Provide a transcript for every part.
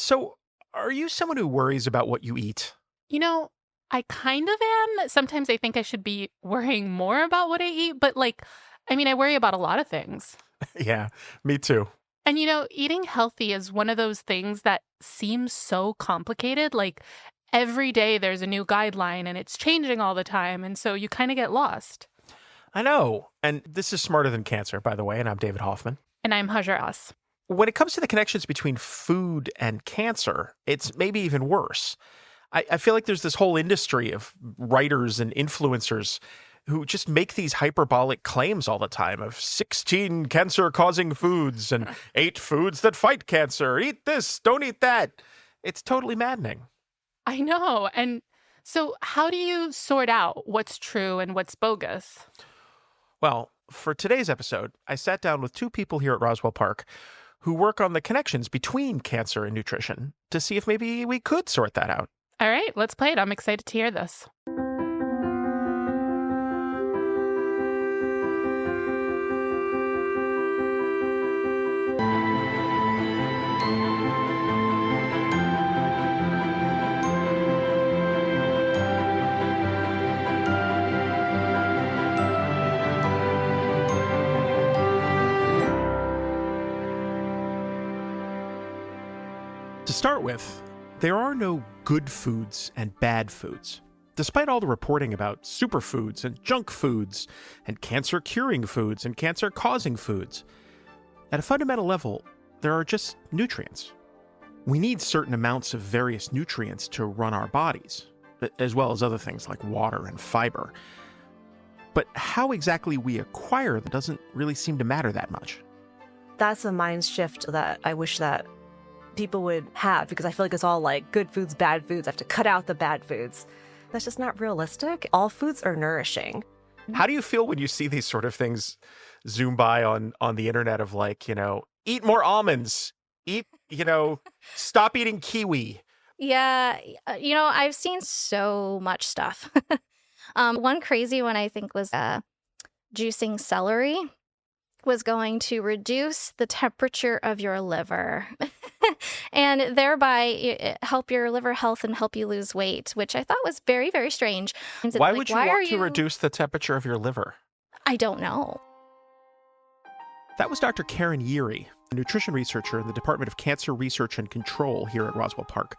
So, are you someone who worries about what you eat? You know, I kind of am. Sometimes I think I should be worrying more about what I eat, but I worry about a lot of things. Yeah, me too. And eating healthy is one of those things that seems so complicated. Like every day there's a new guideline and it's changing all the time. And so you kind of get lost. I know. And this is Smarter Than Cancer, by the way, and I'm David Hoffman. And I'm Hajar. When it comes to the connections between food and cancer, it's maybe even worse. I feel like there's this whole industry of writers and influencers who just make these hyperbolic claims all the time of 16 cancer-causing foods and 8 foods that fight cancer. Eat this, don't eat that. It's totally maddening. I know. And so how do you sort out what's true and what's bogus? Well, for today's episode, I sat down with 2 people here at Roswell Park who work on the connections between cancer and nutrition to see if maybe we could sort that out. All right, let's play it. I'm excited to hear this. To start with, there are no good foods and bad foods. Despite all the reporting about superfoods and junk foods and cancer-curing foods and cancer-causing foods, at a fundamental level, there are just nutrients. We need certain amounts of various nutrients to run our bodies, as well as other things like water and fiber. But how exactly we acquire them doesn't really seem to matter that much. That's a mind shift that I wish that people would have, because I feel like it's all like good foods, bad foods. I have to cut out the bad foods. That's just not realistic. All foods are nourishing. How do you feel when you see these sort of things zoom by on the internet of eat more almonds, stop eating kiwi? Yeah, I've seen so much stuff. One crazy one I think was juicing celery was going to reduce the temperature of your liver and thereby help your liver health and help you lose weight, which I thought was very, very strange. Why would you want to reduce the temperature of your liver? I don't know. That was Dr. Karen Yeary, a nutrition researcher in the Department of Cancer Research and Control here at Roswell Park,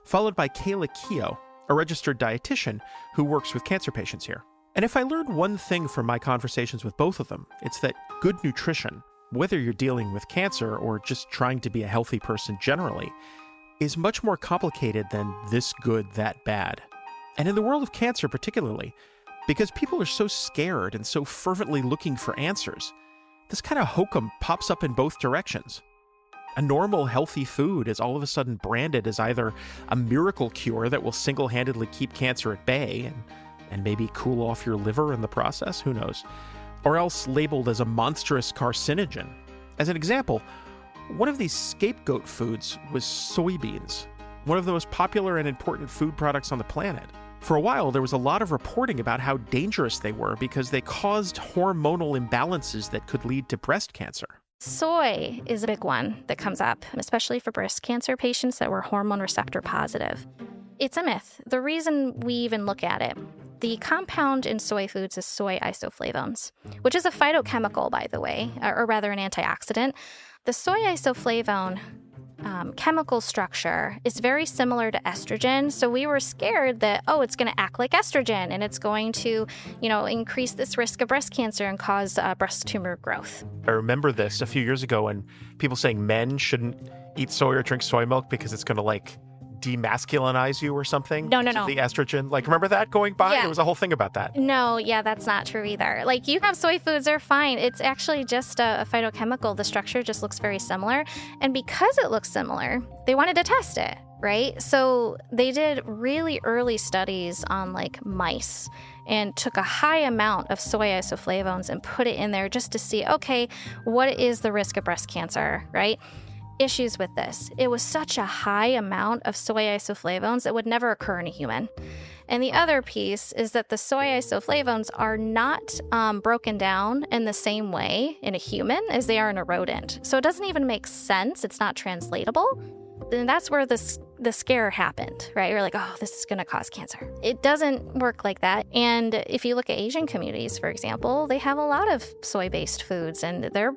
followed by Kayla Keogh, a registered dietitian who works with cancer patients here. And if I learned one thing from my conversations with both of them, it's that good nutrition, whether you're dealing with cancer or just trying to be a healthy person generally, is much more complicated than this good, that bad. And in the world of cancer particularly, because people are so scared and so fervently looking for answers, this kind of hokum pops up in both directions. A normal, healthy food is all of a sudden branded as either a miracle cure that will single-handedly keep cancer at bay and maybe cool off your liver in the process, who knows, or else labeled as a monstrous carcinogen. As an example, one of these scapegoat foods was soybeans, one of the most popular and important food products on the planet. For a while, there was a lot of reporting about how dangerous they were because they caused hormonal imbalances that could lead to breast cancer. Soy is a big one that comes up, especially for breast cancer patients that were hormone receptor positive. It's a myth. The reason we even look at it, the compound in soy foods is soy isoflavones, which is a phytochemical, by the way, or rather an antioxidant. The soy isoflavone chemical structure is very similar to estrogen. So we were scared that, it's going to act like estrogen and it's going to, increase this risk of breast cancer and cause breast tumor growth. I remember this a few years ago when people saying men shouldn't eat soy or drink soy milk because it's going to demasculinize you or something? No. The estrogen. Remember that going by? Yeah. There was a whole thing about that. No, yeah, that's not true either. You have soy foods are fine. It's actually just a phytochemical. The structure just looks very similar. And because it looks similar, they wanted to test it, right? So they did really early studies on mice and took a high amount of soy isoflavones and put it in there just to see, okay, what is the risk of breast cancer, right? Issues with this. It was such a high amount of soy isoflavones that would never occur in a human. And the other piece is that the soy isoflavones are not broken down in the same way in a human as they are in a rodent. So it doesn't even make sense. It's not translatable. And that's where the scare happened, right? You're like, oh, this is going to cause cancer. It doesn't work like that. And if you look at Asian communities, for example, they have a lot of soy-based foods, and their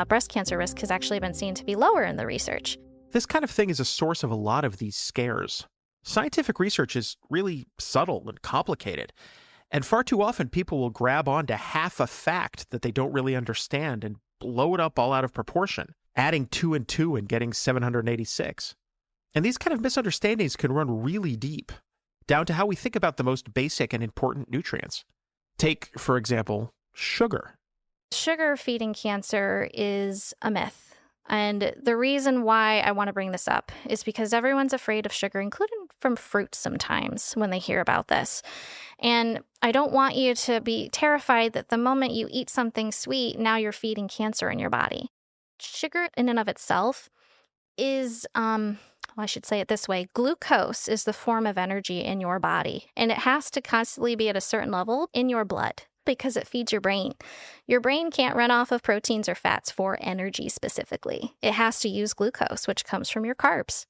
breast cancer risk has actually been seen to be lower in the research. This kind of thing is a source of a lot of these scares. Scientific research is really subtle and complicated. And far too often, people will grab onto half a fact that they don't really understand and blow it up all out of proportion, adding 2 and 2 and getting 786. And these kind of misunderstandings can run really deep, down to how we think about the most basic and important nutrients. Take, for example, sugar. Sugar feeding cancer is a myth. And the reason why I want to bring this up is because everyone's afraid of sugar, including from fruit sometimes when they hear about this. And I don't want you to be terrified that the moment you eat something sweet, now you're feeding cancer in your body. Sugar in and of itself is, I should say it this way, glucose is the form of energy in your body. And it has to constantly be at a certain level in your blood, because it feeds your brain. Your brain can't run off of proteins or fats for energy specifically. It has to use glucose, which comes from your carbs.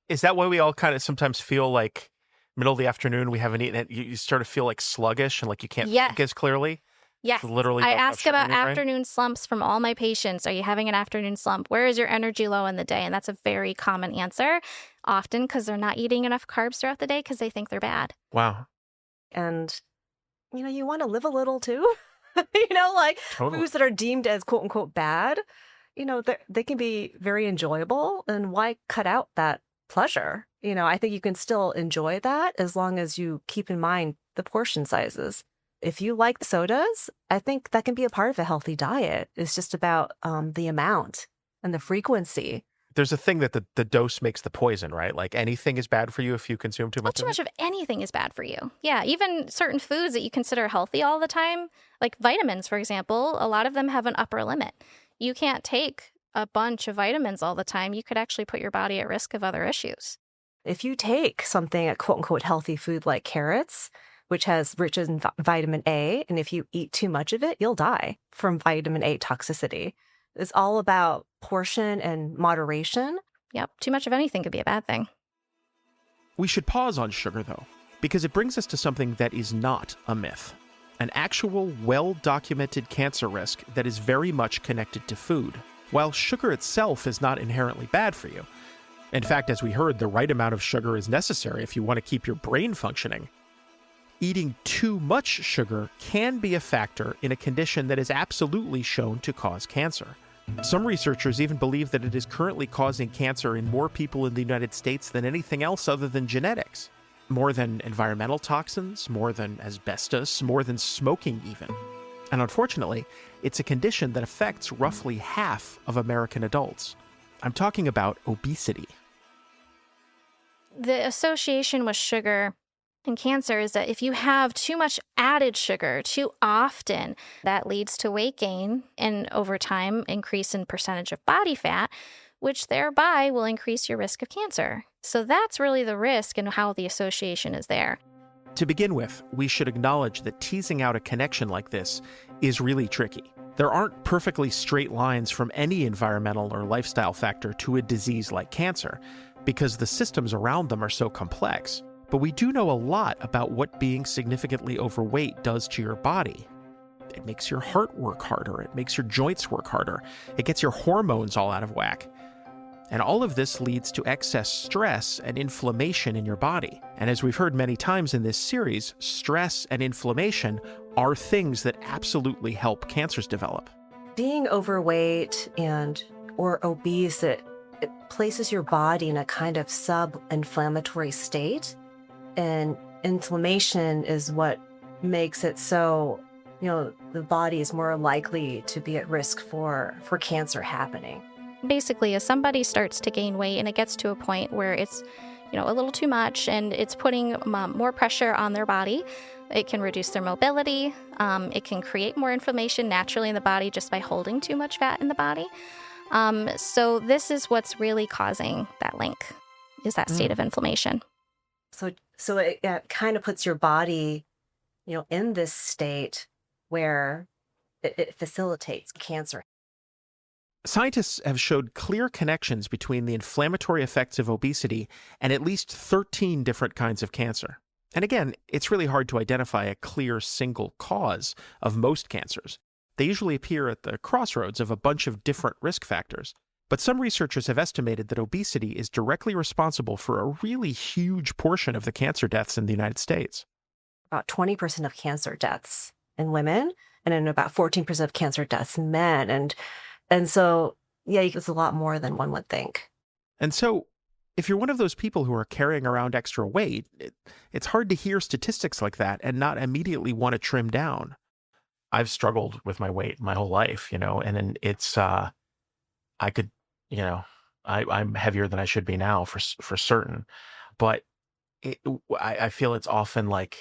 Is that why we all kind of sometimes feel like middle of the afternoon, we haven't eaten it, you start to feel like sluggish and like you can't think as clearly? Yes. It's literally I ask sugar in about your brain? afternoon slumps from all my patients. Are you having an afternoon slump? Where is your energy low in the day? And that's a very common answer, often because they're not eating enough carbs throughout the day because they think they're bad. Wow. And, you want to live a little too. Like Totally. foods that are deemed as quote unquote bad, they can be very enjoyable. And why cut out that pleasure? I think you can still enjoy that as long as you keep in mind the portion sizes. If you like sodas, I think that can be a part of a healthy diet. It's just about the amount and the frequency. There's a thing that the dose makes the poison, right? Like anything is bad for you if you consume too much Too of much it? of anything is bad for you. Yeah, even certain foods that you consider healthy all the time, like vitamins, for example, a lot of them have an upper limit. You can't take a bunch of vitamins all the time. You could actually put your body at risk of other issues. If you take something, a quote unquote healthy food like carrots, which has rich in vitamin A, and if you eat too much of it, you'll die from vitamin A toxicity. It's all about portion and moderation. Yep, too much of anything could be a bad thing. We should pause on sugar, though, because it brings us to something that is not a myth. An actual, well-documented cancer risk that is very much connected to food, while sugar itself is not inherently bad for you. In fact, as we heard, the right amount of sugar is necessary if you want to keep your brain functioning. Eating too much sugar can be a factor in a condition that is absolutely shown to cause cancer. Some researchers even believe that it is currently causing cancer in more people in the United States than anything else other than genetics. More than environmental toxins, more than asbestos, more than smoking even. And unfortunately, it's a condition that affects roughly half of American adults. I'm talking about obesity. The association with sugar and cancer is that if you have too much added sugar too often, that leads to weight gain and over time increase in percentage of body fat, which thereby will increase your risk of cancer. So that's really the risk and how the association is there. To begin with, we should acknowledge that teasing out a connection like this is really tricky. There aren't perfectly straight lines from any environmental or lifestyle factor to a disease like cancer, because the systems around them are so complex. But we do know a lot about what being significantly overweight does to your body. It makes your heart work harder. It makes your joints work harder. It gets your hormones all out of whack. And all of this leads to excess stress and inflammation in your body. And as we've heard many times in this series, stress and inflammation are things that absolutely help cancers develop. Being overweight or obese, it places your body in a kind of sub-inflammatory state. And inflammation is what makes it so, the body is more likely to be at risk for cancer happening. Basically, as somebody starts to gain weight and it gets to a point where it's, a little too much and it's putting more pressure on their body, it can reduce their mobility. It can create more inflammation naturally in the body just by holding too much fat in the body. So this is what's really causing that link, is that state of inflammation. So it kind of puts your body, in this state where it facilitates cancer. Scientists have showed clear connections between the inflammatory effects of obesity and at least 13 different kinds of cancer. And again, it's really hard to identify a clear single cause of most cancers. They usually appear at the crossroads of a bunch of different risk factors. But some researchers have estimated that obesity is directly responsible for a really huge portion of the cancer deaths in the United States. About 20% of cancer deaths in women, and then about 14% of cancer deaths in men. And so, yeah, it's a lot more than one would think. And so, if you're one of those people who are carrying around extra weight, it's hard to hear statistics like that and not immediately want to trim down. I've struggled with my weight my whole life, and then it's, I could, I'm heavier than I should be now for certain. But I feel it's often like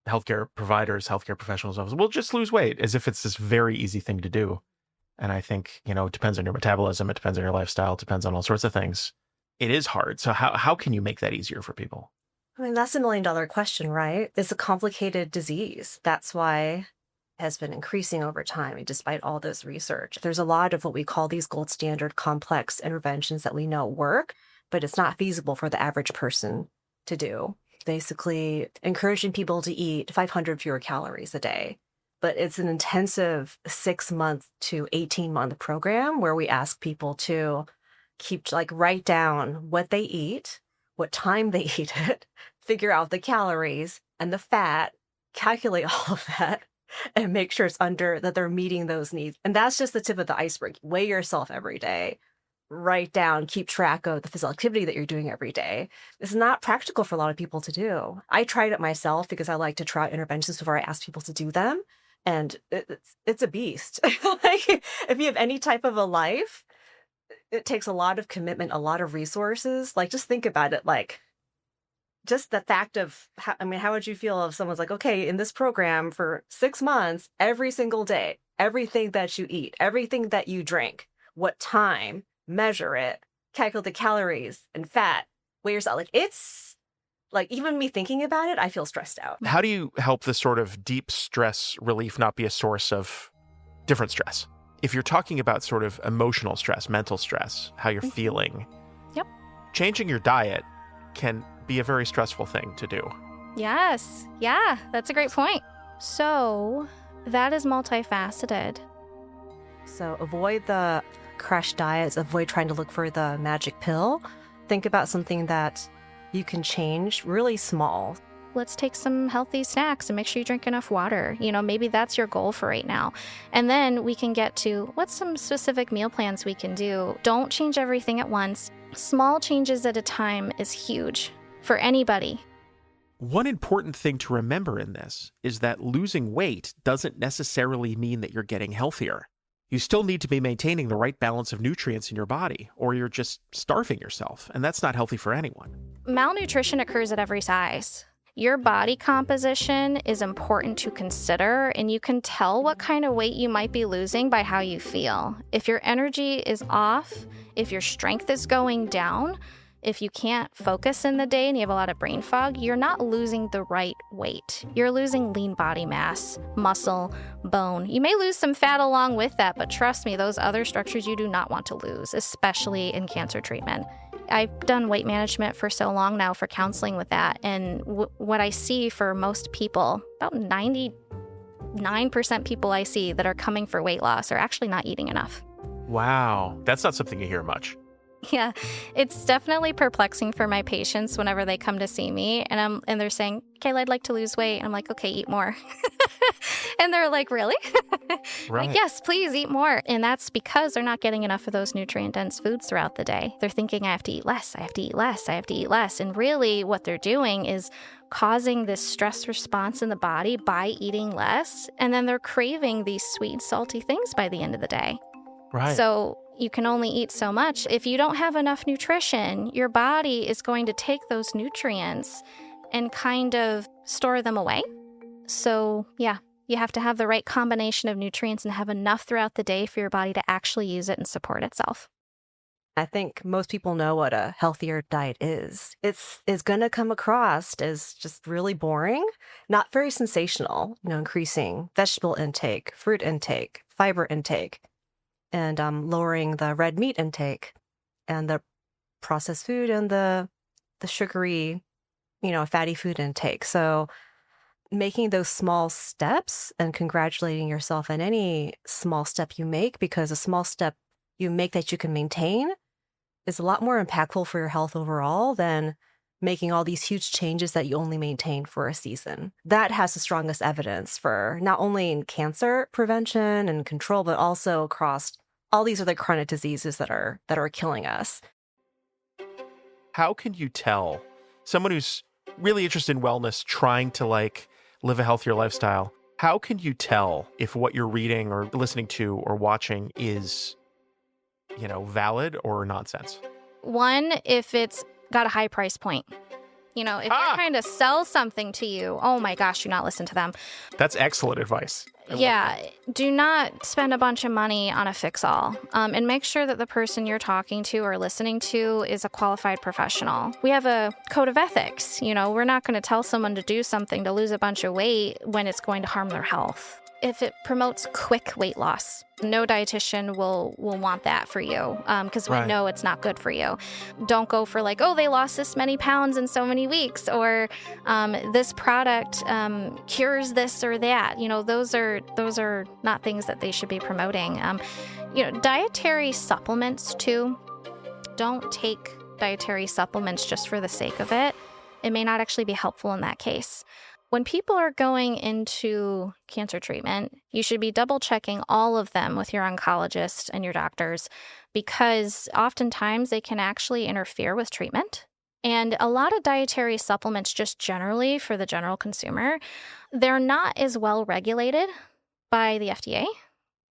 healthcare providers, healthcare professionals, will just lose weight as if it's this very easy thing to do. And I think, it depends on your metabolism, it depends on your lifestyle, it depends on all sorts of things. It is hard. So how can you make that easier for people? I mean, that's $1 million question, right? It's a complicated disease. That's why it has been increasing over time, despite all this research. There's a lot of what we call these gold standard complex interventions that we know work, but it's not feasible for the average person to do. Basically, encouraging people to eat 500 fewer calories a day. But it's an intensive 6-month to 18-month program where we ask people to write down what they eat, what time they eat it, figure out the calories and the fat, calculate all of that, and make sure that they're meeting those needs. And that's just the tip of the iceberg. Weigh yourself every day. Write down, keep track of the physical activity that you're doing every day. It's not practical for a lot of people to do. I tried it myself because I like to try interventions before I ask people to do them. And it's a beast. If you have any type of a life, it takes a lot of commitment, a lot of resources. Just think about it. Just the fact of, how would you feel if someone's like, okay, in this program for 6 months, every single day, everything that you eat, everything that you drink, what time, measure it, calculate the calories and fat, weigh yourself. It's even me thinking about it, I feel stressed out. How do you help this sort of deep stress relief not be a source of different stress? If you're talking about sort of emotional stress, mental stress, how you're feeling, Yep. Changing your diet can be a very stressful thing to do. Yes. Yeah, that's a great point. So that is multifaceted. So avoid the crash diets, avoid trying to look for the magic pill. Think about something that you can change really small. Let's take some healthy snacks and make sure you drink enough water. Maybe that's your goal for right now. And then we can get to what's some specific meal plans we can do. Don't change everything at once. Small changes at a time is huge for anybody. One important thing to remember in this is that losing weight doesn't necessarily mean that you're getting healthier. You still need to be maintaining the right balance of nutrients in your body, or you're just starving yourself, and that's not healthy for anyone. Malnutrition occurs at every size. Your body composition is important to consider, and you can tell what kind of weight you might be losing by how you feel. If your energy is off, if your strength is going down, if you can't focus in the day and you have a lot of brain fog, you're not losing the right weight. You're losing lean body mass, muscle, bone. You may lose some fat along with that, but trust me, those other structures you do not want to lose, especially in cancer treatment. I've done weight management for so long now for counseling with that, and what I see for most people, about 99% people I see that are coming for weight loss are actually not eating enough. Wow, that's not something you hear much. Yeah, it's definitely perplexing for my patients whenever they come to see me and they're saying, Kayla, I'd like to lose weight. And I'm like, okay, eat more. And they're like, really? Right. Like, yes, please eat more. And that's because they're not getting enough of those nutrient-dense foods throughout the day. They're thinking, I have to eat less, I have to eat less, I have to eat less. And really what they're doing is causing this stress response in the body by eating less. And then they're craving these sweet, salty things by the end of the day. Right. So you can only eat so much. If you don't have enough nutrition, your body is going to take those nutrients and kind of store them away. So yeah, you have to have the right combination of nutrients and have enough throughout the day for your body to actually use it and support itself. I think most people know what a healthier diet is. It's going to come across as just really boring, not very sensational, increasing vegetable intake, fruit intake, fiber intake. and lowering the red meat intake and the processed food and the sugary, fatty food intake. So making those small steps and congratulating yourself on any small step you make, because a small step you make that you can maintain is a lot more impactful for your health overall than making all these huge changes that you only maintain for a season. That has the strongest evidence for not only in cancer prevention and control, but also across all these other chronic diseases that are killing us. How can you tell someone who's really interested in wellness, trying to live a healthier lifestyle? How can you tell if what you're reading or listening to or watching is, valid or nonsense? One, if it's got a high price point. If they're trying to sell something to you, oh my gosh, do not listen to them. That's excellent advice. Yeah, do not spend a bunch of money on a fix-all, and make sure that the person you're talking to or listening to is a qualified professional. We have a code of ethics. We're not going to tell someone to do something to lose a bunch of weight when it's going to harm their health. If it promotes quick weight loss, no dietitian will want that for you, because we know it's not good for you. Don't go for they lost this many pounds in so many weeks, or this product cures this or that. Those are not things that they should be promoting. Dietary supplements too. Don't take dietary supplements just for the sake of it. It may not actually be helpful in that case. When people are going into cancer treatment, you should be double checking all of them with your oncologist and your doctors, because oftentimes they can actually interfere with treatment. And a lot of dietary supplements, just generally for the general consumer, they're not as well regulated by the FDA.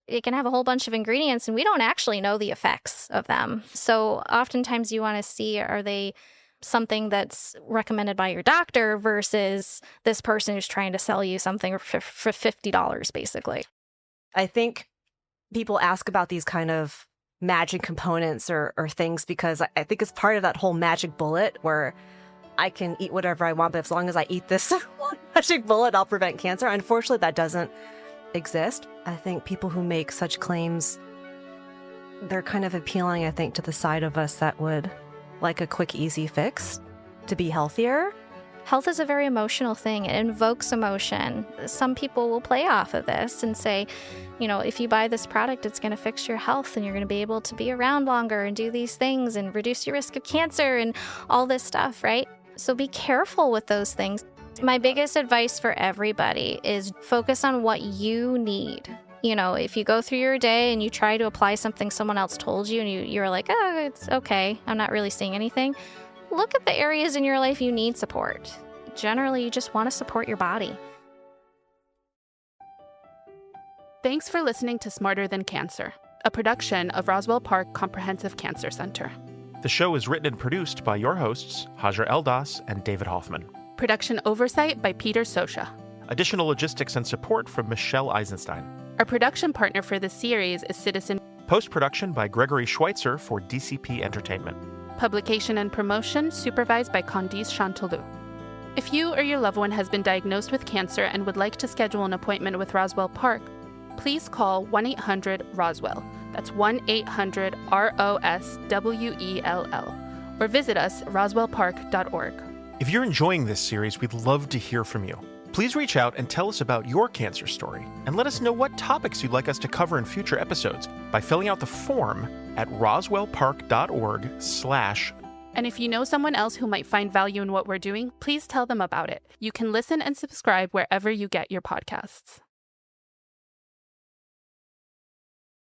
It can have a whole bunch of ingredients, and we don't actually know the effects of them. So oftentimes you want to see, are they something that's recommended by your doctor versus this person who's trying to sell you something for $50, basically. I think people ask about these kind of magic components or things because I think it's part of that whole magic bullet where I can eat whatever I want, but as long as I eat this magic bullet, I'll prevent cancer. Unfortunately, that doesn't exist. I think people who make such claims, they're kind of appealing, I think, to the side of us that would like a quick, easy fix to be healthier. Health is a very emotional thing. It invokes emotion. Some people will play off of this and say, if you buy this product, it's going to fix your health and you're going to be able to be around longer and do these things and reduce your risk of cancer and all this stuff, right? So be careful with those things. My biggest advice for everybody is focus on what you need. If you go through your day and you try to apply something someone else told you and you're like, oh, it's okay, I'm not really seeing anything, look at the areas in your life you need support. Generally, you just want to support your body. Thanks for listening to Smarter Than Cancer, a production of Roswell Park Comprehensive Cancer Center. The show is written and produced by your hosts, Hajar Eldas and David Hoffman. Production oversight by Peter Sosha. Additional logistics and support from Michelle Eisenstein. Our production partner for this series is Citizen. Post-production by Gregory Schweitzer for DCP Entertainment. Publication and promotion supervised by Candice Chanteloup. If you or your loved one has been diagnosed with cancer and would like to schedule an appointment with Roswell Park, please call 1-800-ROSWELL. That's 1-800-ROSWELL. Or visit us at roswellpark.org. If you're enjoying this series, we'd love to hear from you. Please reach out and tell us about your cancer story, and let us know what topics you'd like us to cover in future episodes by filling out the form at roswellpark.org/. And if you know someone else who might find value in what we're doing, please tell them about it. You can listen and subscribe wherever you get your podcasts.